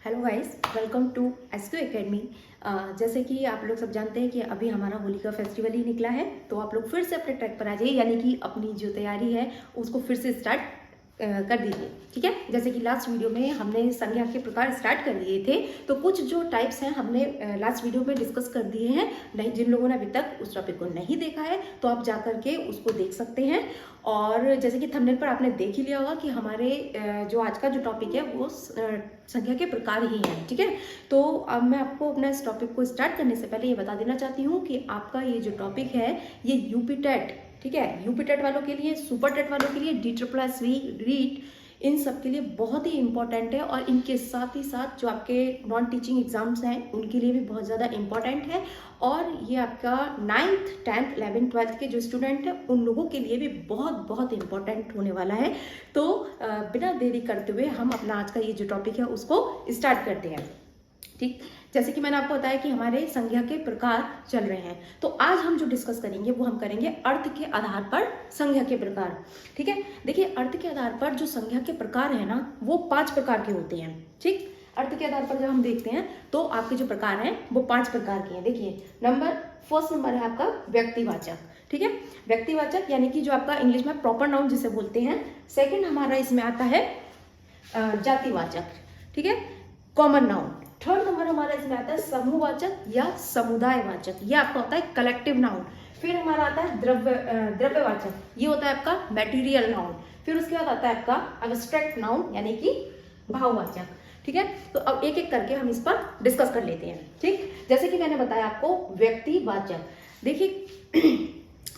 Hello guys, welcome to SQ academy. जैसे कि आप लोग सब जानते हैं कि अभी हमारा होली का फेस्टिवल ही निकला है, तो आप लोग फिर से अपने ट्रैक पर आ जाइए, यानी कि अपनी जो तैयारी है उसको फिर से स्टार्ट कर दीजिए। ठीक है, जैसे कि लास्ट वीडियो में हमने संज्ञा के प्रकार स्टार्ट कर दिए थे, तो कुछ जो टाइप्स हैं हमने लास्ट वीडियो में डिस्कस कर दिए हैं। नहीं, जिन लोगों ने अभी तक उस टॉपिक को नहीं देखा है तो आप जा करके उसको देख सकते हैं। और जैसे कि थंबनेल पर आपने देख ही लिया होगा कि हमारे जो आज का जो टॉपिक है वो संख्या के प्रकार ही हैं। ठीक है, तो अब मैं आपको अपना इस टॉपिक को स्टार्ट करने से पहले ये बता देना चाहती हूँ कि आपका ये जो टॉपिक है ये यूपी टेट, ठीक है, यूपी टेट वालों के लिए, सुपर टेट वालों के लिए, DSSSV, रीट, इन सब के लिए बहुत ही इंपॉर्टेंट है। और इनके साथ ही साथ जो आपके नॉन टीचिंग एग्जाम्स हैं उनके लिए भी बहुत ज़्यादा इंपॉर्टेंट है। और ये आपका 9th 10th 11th 12th के जो स्टूडेंट हैं उन लोगों के लिए भी बहुत बहुत इंपॉर्टेंट होने वाला है। तो बिना देरी करते हुए हम अपना आज का ये जो टॉपिक है उसको स्टार्ट करते हैं। ठीक, जैसे कि मैंने आपको बताया कि हमारे संज्ञा के प्रकार चल रहे हैं, तो आज हम जो डिस्कस करेंगे वो हम करेंगे अर्थ के आधार पर संज्ञा के प्रकार। ठीक है, देखिए अर्थ के आधार पर जो संज्ञा के प्रकार है ना वो 5 प्रकार के होते हैं। ठीक, अर्थ के आधार पर जब हम देखते हैं तो आपके जो प्रकार हैं वो 5 प्रकार के हैं। देखिए फर्स्ट नंबर है आपका व्यक्तिवाचक। ठीक है, व्यक्तिवाचक यानी कि जो आपका इंग्लिश में प्रॉपर नाउन जिसे बोलते हैं। सेकेंड हमारा इसमें आता है जातिवाचक, ठीक है, कॉमन नाउन। थर्ड नंबर हमारा इसमें आता है समूहवाचक या समुदायवाचक, ये आपका होता है कलेक्टिव नाउन। फिर हमारा आता है द्रव्यवाचक, ये होता है आपका मटेरियल नाउन। फिर उसके बाद आता है आपका एब्स्ट्रैक्ट नाउन यानी कि भाववाचक। ठीक है, तो अब एक एक करके हम इस पर डिस्कस कर लेते हैं। ठीक, जैसे कि मैंने बताया आपको व्यक्तिवाचक, देखिए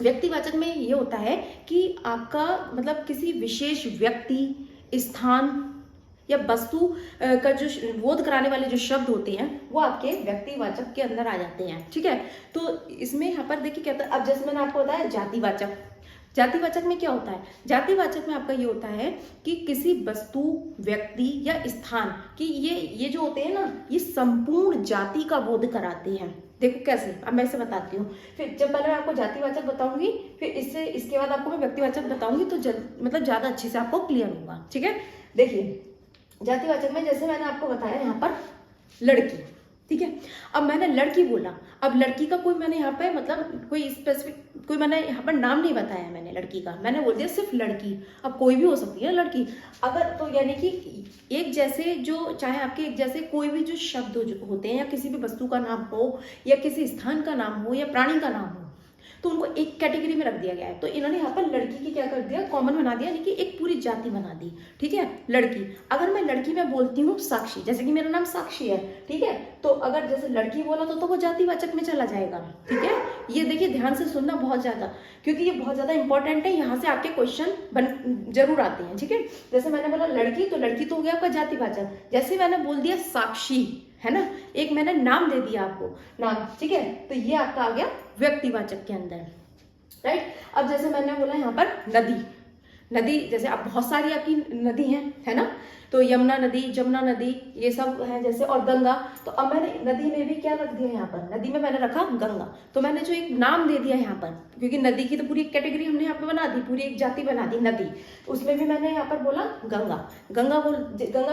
व्यक्तिवाचक में ये होता है कि आपका मतलब किसी विशेष व्यक्ति, स्थान या वस्तु का जो बोध कराने वाले जो शब्द होते हैं वो आपके व्यक्तिवाचक के अंदर आ जाते हैं। ठीक है, तो इसमें यहाँ पर देखिए क्या होता है। अब जैसे मैंने आपको बताया जातिवाचक, जातिवाचक में क्या होता है, जातिवाचक में आपका ये होता है कि किसी वस्तु, व्यक्ति या स्थान की ये जो होते हैं ना ये संपूर्ण जाति का बोध कराते हैं। देखो कैसे, अब मैं इसे बताती हूँ। फिर जब पहले मैं आपको जातिवाचक बताऊंगी फिर इसके बाद आपको मैं व्यक्तिवाचक बताऊंगी, तो मतलब ज्यादा अच्छे से आपको क्लियर होगा। ठीक है, देखिए जातिवाचक में जैसे मैंने आपको बताया यहाँ पर लड़की, ठीक है, अब मैंने लड़की बोला, अब लड़की का कोई मैंने यहाँ पे मतलब कोई स्पेसिफिक कोई मैंने यहाँ पर नाम नहीं बताया मैंने लड़की का, मैंने बोल दिया सिर्फ लड़की। अब कोई भी हो सकती है लड़की, अगर तो यानी कि एक जैसे जो चाहे आपके एक जैसे कोई भी जो शब्द होते हैं या किसी भी वस्तु का नाम हो या किसी स्थान का नाम हो या प्राणी का नाम हो तो उनको एक कैटेगरी में रख दिया गया है। तो इन्होंने यहाँ पर लड़की की क्या कर दिया, कॉमन बना दिया, यानी कि एक पूरी जाति बना दी। ठीक है, लड़की, अगर मैं लड़की में बोलती हूँ साक्षी, जैसे कि मेरा नाम साक्षी है, ठीक है, तो अगर जैसे लड़की बोला तो वो जातिवाचक में चला जाएगा। ठीक है, ये देखिए ध्यान से सुनना बहुत ज्यादा, क्योंकि ये बहुत ज्यादा इंपॉर्टेंट है, यहाँ से आपके क्वेश्चन जरूर आते हैं। ठीक है, जैसे मैंने बोला लड़की, तो लड़की तो हो गया आपका जातिवाचक। जैसे मैंने बोल दिया साक्षी, है ना, एक मैंने नाम दे दिया आपको नाम, ठीक है, तो ये आपका आ गया व्यक्तिवाचक के अंदर। राइट, अब जैसे मैंने बोला यहाँ पर नदी, नदी जैसे अब बहुत सारी आपकी नदी हैं, है ना, तो यमुना नदी, जमुना नदी, ये सब है जैसे, और गंगा। तो अब मैंने नदी में भी क्या रख दिया यहाँ पर, नदी में मैंने रखा गंगा। तो मैंने जो एक नाम दे दिया यहाँ पर, क्योंकि नदी की तो पूरी एक कैटेगरी हमने यहाँ पे बना दी, पूरी एक जाति बना दी नदी, उसमें भी मैंने यहाँ पर बोला गंगा। गंगा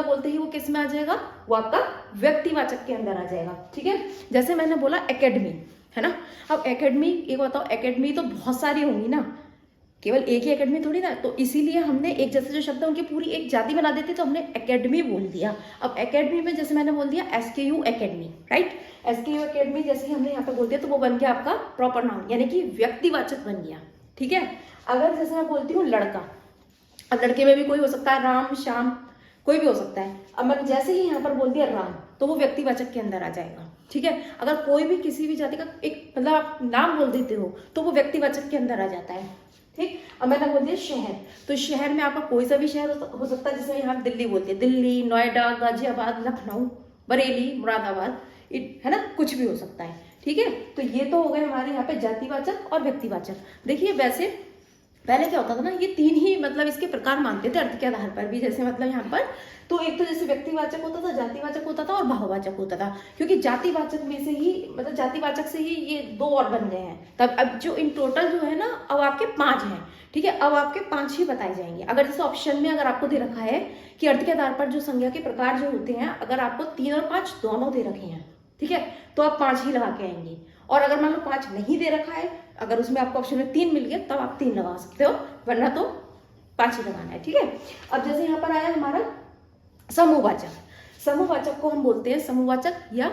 बोलते ही वो किस में आ जाएगा, वो आपका व्यक्तिवाचक के अंदर आ जाएगा। ठीक है, जैसे मैंने बोला एकेडमी, है ना, अब एकेडमी, एक बताओ, एकेडमी तो बहुत सारी होंगी ना, केवल एक ही एकेडमी थोड़ी ना, तो इसीलिए हमने एक जैसे जो शब्द है उनकी पूरी एक जाति बना देती, तो हमने एकेडमी बोल दिया। अब एकेडमी में जैसे मैंने बोल दिया SKU academy, right, SKU academy जैसे ही हमने यहाँ पे बोल दिया तो वो बन गया आपका प्रॉपर नाउन, यानी कि व्यक्तिवाचक बन गया। ठीक है, अगर जैसे मैं बोलती हूँ लड़का, अब लड़के में भी कोई हो सकता है, राम, श्याम, कोई भी हो सकता है। अब मैंने जैसे ही यहाँ पर बोल दिया राम तो वो व्यक्तिवाचक के अंदर आ जाएगा। ठीक है, अगर कोई भी किसी भी जाति का एक मतलब आप नाम बोल देते हो तो वो व्यक्तिवाचक के अंदर आ जाता है। ठीक, अब मैंने बोल दिया शहर, तो शहर में आपका कोई सा भी शहर हो सकता है, जैसे यहाँ दिल्ली बोलते हैं, दिल्ली, नोएडा, गाजियाबाद, लखनऊ, बरेली, मुरादाबाद, है ना, कुछ भी हो सकता है। ठीक है, तो ये तो हो गए हमारे यहाँ पे जातिवाचक और व्यक्तिवाचक। देखिए वैसे पहले क्या होता था ना, ये 3 ही मतलब इसके प्रकार मानते थे अर्थ के आधार पर भी, जैसे मतलब यहाँ पर तो एक तो जैसे व्यक्तिवाचक होता था, जातिवाचक होता था और भाववाचक होता था, क्योंकि जातिवाचक में से ही मतलब जातिवाचक से ही ये 2 और बन गए हैं। तब अब जो इन टोटल जो है ना, अब आपके 5 हैं, ठीक है। अब आपके 5 ही बताए जाएंगे। अगर जैसे ऑप्शन में अगर आपको दे रखा है कि अर्थ के आधार पर जो संज्ञा के प्रकार जो होते हैं, अगर आपको 3 और 5 दोनों दे रखे हैं, ठीक है, तो आप 5 ही लगा के आएंगे। और अगर मान लो 5 नहीं दे रखा है, अगर उसमें आपको ऑप्शन में 3 मिल गया, तब आप 3 लगा सकते हो, वरना तो 5 ही लगाना है, ठीक है। अब जैसे यहाँ पर आया हमारा समूहवाचक। समूहवाचक को हम बोलते हैं समूहवाचक या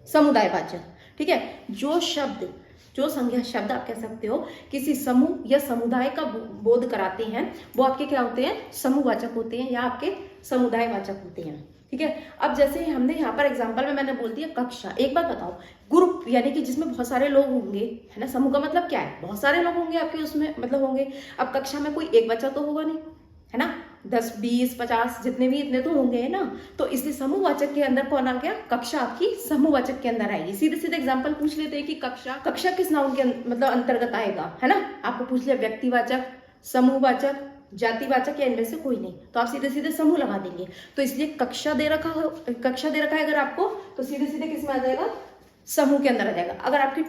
समुदायवाचक, ठीक है। जो शब्द, जो संज्ञा शब्द आप कह सकते हो किसी समूह या समुदाय का बोध कराते हैं, वो आपके क्या होते हैं, समूहवाचक होते हैं या आपके समुदायवाचक होते हैं, ठीक है। अब जैसे हमने यहाँ पर एग्जांपल में मैंने बोल दिया कक्षा। एक बात बताओ, ग्रुप यानी कि जिसमें बहुत सारे लोग होंगे, है ना, समूह का मतलब क्या है, बहुत सारे लोग होंगे आपके उसमें, मतलब होंगे। अब कक्षा में कोई एक बच्चा तो होगा नहीं, है ना, 10 20 50 जितने भी, इतने तो होंगे, है ना। तो इसलिए समूहवाचक के अंदर कौन आ गया, कक्षा आपकी समूहवाचक के अंदर आएगी। सीधे सीधे एग्जांपल पूछ लेते हैं कि कक्षा किस नाउन के मतलब अंतर्गत आएगा, है ना। आपको पूछ लिया व्यक्तिवाचक, समूहवाचक, जातिवाचक या इनमें से कोई नहीं, तो आप सीधे सीधे समूह लगा देंगे। तो इसलिए कक्षा दे रखा है अगर आपको, तो सीधे सीधे किस में आ जाएगा, समूह के अंदर आ जाएगा। अगर आपकी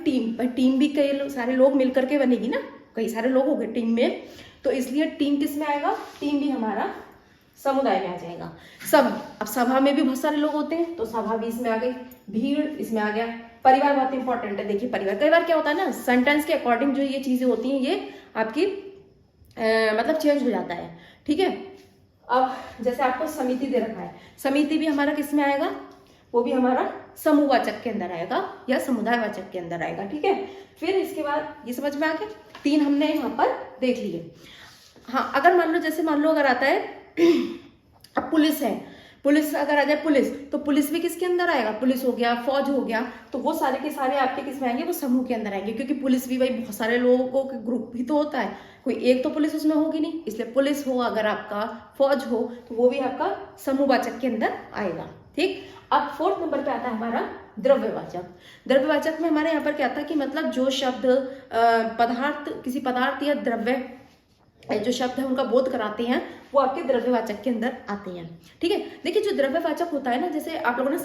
टीम भी कई सारे लोग मिलकर के बनेगी ना, कई सारे लोग हो गए टीम में, तो इसलिए टीम किस में आएगा, टीम भी हमारा समुदाय में आ जाएगा। सभा, अब सभा में भी बहुत सारे लोग होते हैं, तो सभा भी इसमें आ गई। भीड़ इसमें आ गया। परिवार बहुत इंपॉर्टेंट है। देखिए परिवार, कई बार क्या होता है ना, सेंटेंस के अकॉर्डिंग जो ये चीजें होती हैं, ये आपकी मतलब चेंज हो जाता है, ठीक है। अब जैसे आपको समिति दे रखा है, समिति भी हमारा किस में आएगा, वो भी हमारा समूहवाचक के अंदर आएगा या समुदायवाचक के अंदर आएगा, ठीक है। फिर इसके बाद ये समझ में आ गया, 3 हमने यहाँ पर देख लिए। हाँ, अगर मान लो जैसे मान लो अगर आता है अब पुलिस है, पुलिस अगर आ जाए पुलिस, तो पुलिस भी किसके अंदर आएगा, पुलिस हो गया, फौज हो गया, तो वो सारे के सारे आपके किस में आएंगे, वो समूह के अंदर आएंगे। क्योंकि पुलिस भी भाई बहुत सारे लोगों का ग्रुप भी तो होता है, कोई एक तो पुलिस उसमें होगी नहीं, इसलिए पुलिस हो, अगर आपका फौज हो, तो वो भी आपका समूहवाचक के अंदर आएगा, ठीक। अब 4th नंबर पे आता है हमारा द्रव्यवाचक। द्रव्यवाचक में हमारे यहाँ पर क्या था कि मतलब जो शब्द पदार्थ, किसी पदार्थ या द्रव्य जो शब्द है उनका बोध कराते हैं, वो आपके द्रव्यवाचक के अंदर आते हैं, ठीक है। देखिए जो द्रव्यवाचक होता है ना, जैसे आप लोगों ने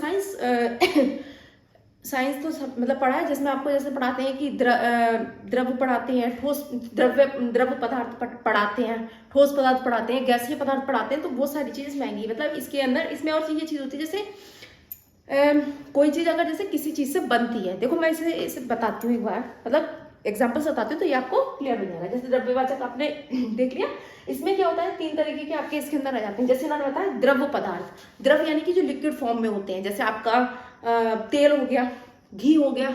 साइंस तो सब मतलब पढ़ा है, जिसमें आपको जैसे पढ़ाते हैं कि द्रव्य पढ़ाते हैं, ठोस द्रव्य पदार्थ पढ़ाते हैं, ठोस पदार्थ पढ़ाते हैं, गैसीय पदार्थ पढ़ाते हैं, तो वो सारी चीजें महंगी, मतलब इसके अंदर इसमें और चीज होती है, जैसे कोई चीज अगर जैसे किसी चीज से बनती है, देखो मैं इसे बताती हूँ एक बार, मतलब एग्जाम्पल बताती हूँ तो ये आपको क्लियर हो जाएगा। जैसे द्रव्यवाचक आपने देख लिया, इसमें क्या होता है, 3 तरीके के आपके इसके अंदर आ जाते हैं। जैसे इन्होंने बताया द्रव्य पदार्थ, द्रव्य यानी कि जो लिक्विड फॉर्म में होते हैं, जैसे आपका तेल हो गया, घी हो गया,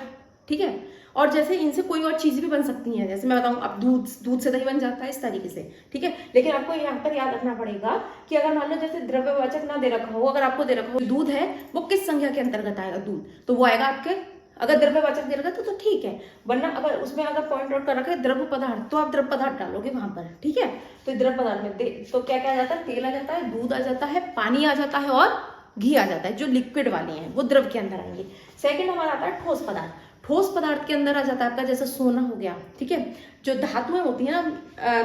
ठीक है। और जैसे इनसे कोई और चीज भी बन सकती है, जैसे मैं बताऊं अब दूध से दही बन जाता है, इस तरीके से, ठीक है। लेकिन आपको यहाँ पर याद रखना पड़ेगा कि अगर मान लो जैसे द्रव्यवाचक ना दे रखा हो, अगर आपको दे रखा हो दूध है, वो किस संज्ञा के अंतर्गत आएगा दूध, तो वो आएगा आपके, अगर द्रव्यवाचक दे रखा तो ठीक है, वरना अगर उसमें अगर पॉइंट आउट कर रखा है द्रव्य पदार्थ, तो आप द्रव्य पदार्थ डालोगे वहां पर, ठीक है। तो द्रव्य पदार्थ में तो क्या क्या आ जाता है, तेल आ जाता है, दूध आ जाता है, पानी आ जाता है और घी आ जाता है, जो लिक्विड वाले हैं वो द्रव के अंदर आएंगे। सेकंड हमारा आता है ठोस पदार्थ। ठोस पदार्थ के अंदर आ जाता है आपका जैसे सोना हो गया, ठीक है। जो धातुएं होती है ना,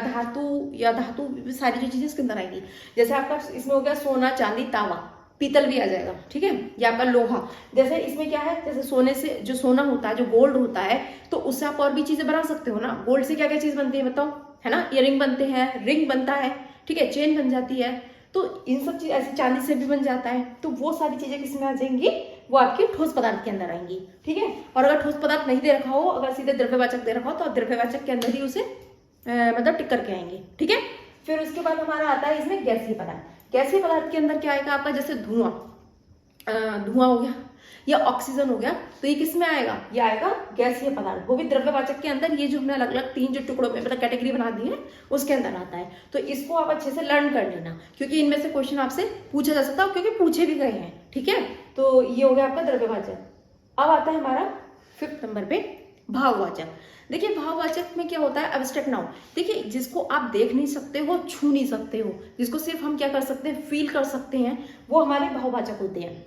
धातु सारी जो चीजें इसके अंदर आएंगी, जैसे आपका इसमें हो गया सोना, चांदी, तांबा, पीतल भी आ जाएगा, ठीक है। या आपका लोहा, जैसे इसमें क्या है, जैसे सोने से जो सोना होता है, जो गोल्ड होता है, तो उससे आप और भी चीजें बना सकते हो ना। गोल्ड से क्या क्या चीज बनती है बताओ, है ना, इयररिंग बनते हैं, रिंग बनता है, ठीक है, चेन बन जाती है, तो इन सब चीज ऐसे चांदी से भी बन जाता है। तो वो सारी चीजें किसमें आ जाएंगी, वो आपके ठोस पदार्थ के अंदर आएंगी, ठीक है। और अगर ठोस पदार्थ नहीं दे रखा हो, अगर सीधे द्रव्यवाचक दे रखा हो, तो आप द्रव्यवाचक के अंदर ही उसे मतलब टिक करके आएंगे, ठीक है। फिर उसके बाद हमारा आता है इसमें गैसीय पदार्थ। गैसीय पदार्थ के अंदर क्या आएगा आपका, जैसे धुआं हो गया या ऑक्सीजन हो गया, तो ये किस में आएगा, ये आएगा गैसीय पदार्थ, वो भी द्रव्यवाचक के अंदर। ये जो हमने अलग अलग 3 जो टुकड़ों में मतलब कैटेगरी बना दी है, उसके अंदर आता है। तो इसको आप अच्छे से लर्न कर लेना, क्योंकि इनमें से क्वेश्चन आपसे पूछा जा सकता है, क्योंकि पूछे भी गए हैं, ठीक है। तो ये हो गया आपका द्रव्यवाचक। अब आता है हमारा 5th नंबर पे भाववाचक। देखिए भाववाचक में क्या होता है, एब्स्ट्रैक्ट नाउन। देखिए जिसको आप देख नहीं सकते हो, छू नहीं सकते हो, जिसको सिर्फ हम क्या कर सकते हैं, फील कर सकते हैं, वो हमारे भाववाचक होते हैं,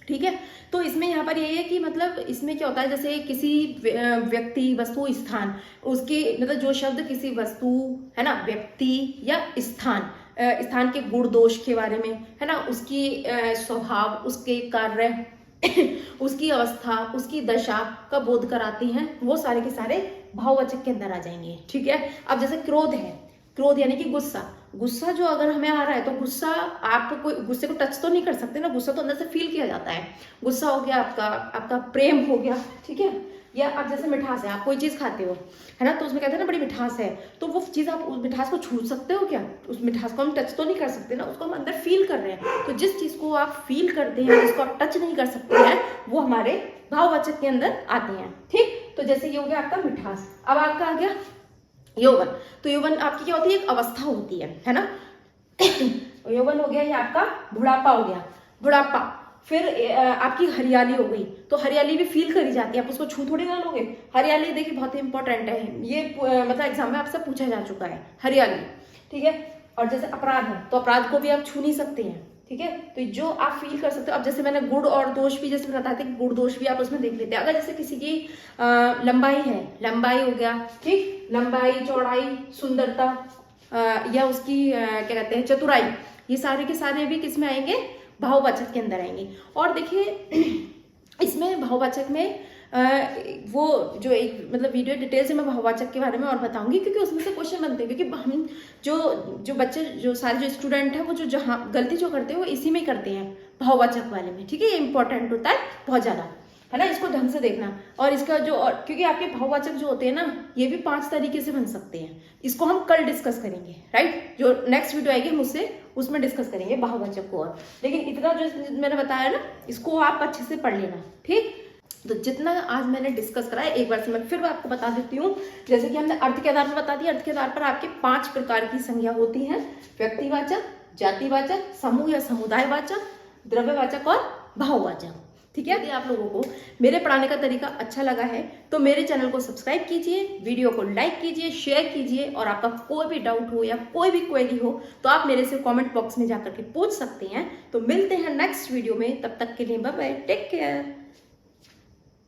ठीक है। तो इसमें यहाँ पर ये है कि मतलब इसमें क्या होता है, जैसे किसी व्यक्ति, वस्तु, स्थान, उसके मतलब जो शब्द किसी वस्तु, है ना, व्यक्ति या स्थान स्थान के गुण दोष के बारे में, है ना, उसकी स्वभाव, उसके कार्य उसकी अवस्था, उसकी दशा का बोध कराती हैं, वो सारे के सारे भाववाचक के अंदर आ जाएंगे। ठीक है। अब जैसे क्रोध है, क्रोध यानी कि गुस्सा, गुस्सा जो अगर हमें आ रहा है तो गुस्सा, आप कोई गुस्से को टच तो नहीं कर सकते ना, गुस्सा तो अंदर से फील किया जाता है। गुस्सा हो गया आपका प्रेम हो गया, ठीक है। या आप जैसे मिठास है, आप कोई चीज खाते हो, है ना, तो उसमें कहते हैं ना बड़ी मिठास है, तो वो चीज आप उस मिठास को छू सकते हो क्या? उस मिठास को हम टच तो नहीं कर सकते ना, उसको हम अंदर फील कर रहे हैं। तो जिस चीज को आप फील करते हैं, जिसको आप टच नहीं कर सकते हैं, वो हमारे भाववाचक के अंदर आते हैं। ठीक, तो जैसे ये हो गया आपका मिठास। अब आपका आ गया यौवन। तो यौवन आपकी क्या होती है? एक अवस्था होती है ना। यौवन हो गया, ये आपका बुढ़ापा हो गया, बुढ़ापा। फिर आपकी हरियाली हो गई, तो हरियाली भी फील करी जाती है, आप उसको छू थोड़ी ना लोगे। हरियाली देखिए बहुत ही इंपॉर्टेंट है, ये मतलब एग्जाम में आपसे पूछा जा चुका है, हरियाली। ठीक है। और जैसे अपराध है, तो अपराध को भी आप छू नहीं सकते हैं। ठीक है। तो जो आप फील कर सकते हो, अब जैसे मैंने गुण और दोष भी जैसे बताते हैं, गुण दोष भी आप उसमें देख लेते हैं। अगर जैसे किसी की लंबाई है, लंबाई हो गया, ठीक, लंबाई, चौड़ाई, सुंदरता, या उसकी क्या कहते हैं, चतुराई, ये सारे के सारे भी किस में आएंगे? भाववाचक के अंदर आएंगे। और देखिए इसमें भाववाचक में वो जो एक मतलब वीडियो डिटेल से मैं भाववाचक के बारे में और बताऊंगी, क्योंकि उसमें से क्वेश्चन बनते हैं। क्योंकि हम जो बच्चे, जो सारे जो स्टूडेंट हैं, वो जो जहाँ गलती जो करते हैं वो इसी में करते हैं, भाववाचक वाले में। ठीक है। ये इंपॉर्टेंट होता है बहुत ज्यादा, है ना, इसको ढंग से देखना। और इसका जो, और क्योंकि आपके भाववाचक जो होते हैं ना, ये भी 5 तरीके से बन सकते हैं। इसको हम कल डिस्कस करेंगे, राइट, जो नेक्स्ट वीडियो आएगी हम उसमें डिस्कस करेंगे भाववाचक को। और लेकिन इतना जो मैंने बताया ना, इसको आप अच्छे से पढ़ लेना। ठीक। तो जितना आज मैंने डिस्कस करा है, एक बार से मैं फिर आपको बता देती हूँ। जैसे कि हमने अर्थ के आधार पर बता दिया, अर्थ के आधार पर आपके 5 प्रकार की संज्ञा होती है: व्यक्तिवाचक, जातिवाचक, समूह या समुदायवाचक, द्रव्यवाचक और भाववाचक। ठीक है। यदि आप लोगों को मेरे पढ़ाने का तरीका अच्छा लगा है तो मेरे चैनल को सब्सक्राइब कीजिए, वीडियो को लाइक कीजिए, शेयर कीजिए, और आपका कोई भी डाउट हो या कोई भी क्वेरी हो तो आप मेरे से कमेंट बॉक्स में जाकर के पूछ सकते हैं। तो मिलते हैं नेक्स्ट वीडियो में, तब तक के लिए बाय बाय, टेक केयर।